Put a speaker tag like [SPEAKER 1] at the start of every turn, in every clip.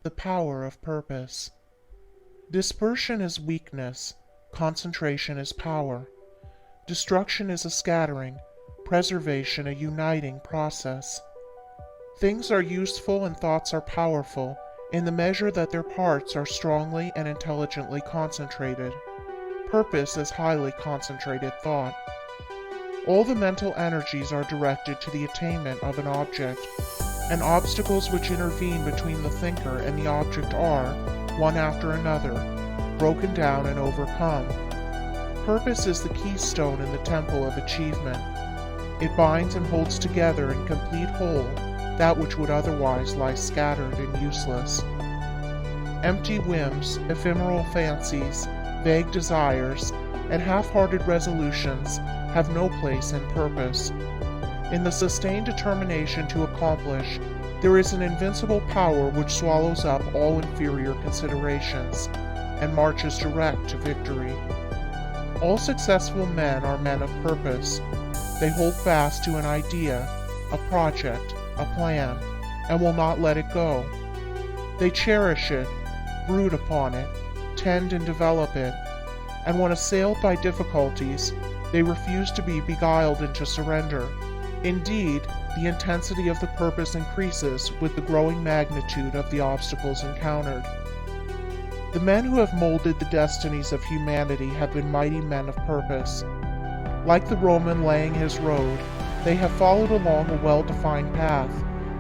[SPEAKER 1] The power of purpose. Dispersion is weakness, concentration is power. Destruction is a scattering, preservation a uniting process. Things are useful and thoughts are powerful in the measure that their parts are strongly and intelligently concentrated. Purpose is highly concentrated thought. All the mental energies are directed to the attainment of an object, and obstacles which intervene between the thinker and the object are, one after another, broken down and overcome. Purpose is the keystone in the temple of achievement. It binds and holds together in complete whole that which would otherwise lie scattered and useless. Empty whims, ephemeral fancies, vague desires, and half-hearted resolutions have no place in purpose. In the sustained determination to accomplish, there is an invincible power which swallows up all inferior considerations and marches direct to victory. All successful men are men of purpose. They hold fast to an idea, a project, a plan, and will not let it go. They cherish it, brood upon it, tend and develop it, and when assailed by difficulties, they refuse to be beguiled into surrender. Indeed, the intensity of the purpose increases with the growing magnitude of the obstacles encountered. The men who have molded the destinies of humanity have been mighty men of purpose. Like the Roman laying his road, they have followed along a well-defined path,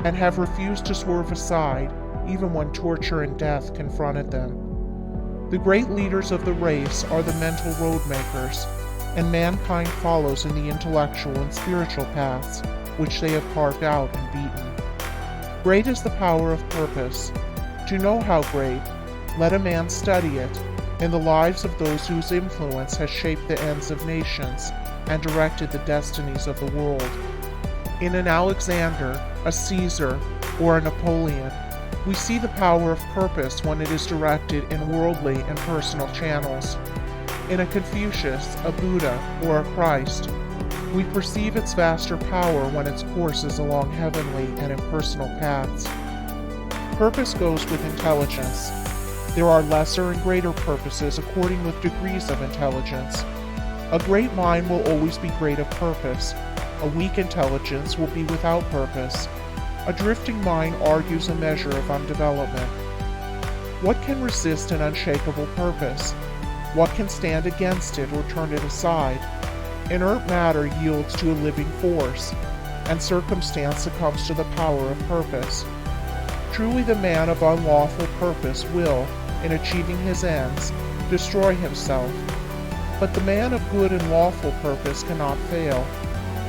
[SPEAKER 1] and have refused to swerve aside even when torture and death confronted them. The great leaders of the race are the mental road makers, and mankind follows in the intellectual and spiritual paths which they have carved out and beaten. Great is the power of purpose. To know how great, let a man study it in the lives of those whose influence has shaped the ends of nations and directed the destinies of the world. In an Alexander, a Caesar, or a Napoleon, we see the power of purpose when it is directed in worldly and personal channels. In a Confucius, a Buddha, or a Christ, we perceive its vaster power when its course is along heavenly and impersonal paths. Purpose goes with intelligence. There are lesser and greater purposes according with degrees of intelligence. A great mind will always be great of purpose. A weak intelligence will be without purpose. A drifting mind argues a measure of undevelopment. What can resist an unshakable purpose? What can stand against it or turn it aside? Inert matter yields to a living force, and circumstance succumbs to the power of purpose. Truly the man of unlawful purpose will, in achieving his ends, destroy himself. But the man of good and lawful purpose cannot fail.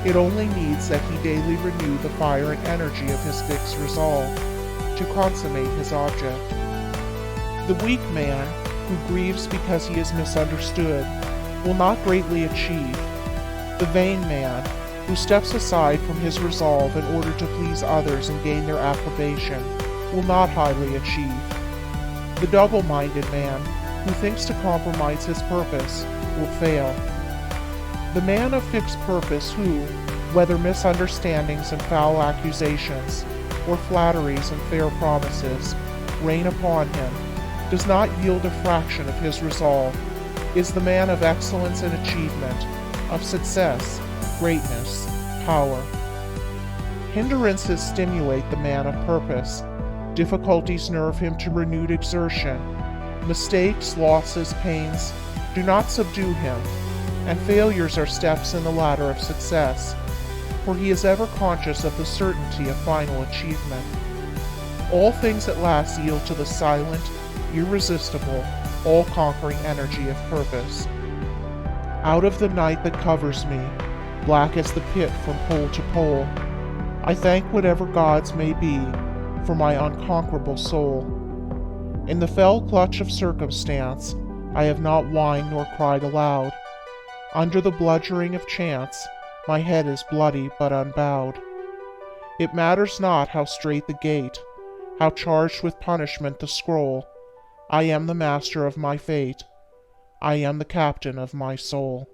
[SPEAKER 1] It only needs that he daily renew the fire and energy of his fixed resolve to consummate his object. The weak man, who grieves because he is misunderstood, will not greatly achieve. The vain man, who steps aside from his resolve in order to please others and gain their approbation, will not highly achieve. The double-minded man, who thinks to compromise his purpose, will fail. The man of fixed purpose who, whether misunderstandings and foul accusations, or flatteries and fair promises, rain upon him, does not yield a fraction of his resolve, is the man of excellence and achievement, of success, greatness, power. Hindrances stimulate the man of purpose. Difficulties nerve him to renewed exertion. Mistakes, losses, pains do not subdue him, and failures are steps in the ladder of success, for he is ever conscious of the certainty of final achievement. All things at last yield to the silent, irresistible, all-conquering energy of purpose. Out of the night that covers me, black as the pit from pole to pole, I thank whatever gods may be for my unconquerable soul. In the fell clutch of circumstance, I have not whined nor cried aloud. Under the bludgeoning of chance, my head is bloody but unbowed. It matters not how strait the gate, how charged with punishment the scroll. I am the master of my fate. I am the captain of my soul.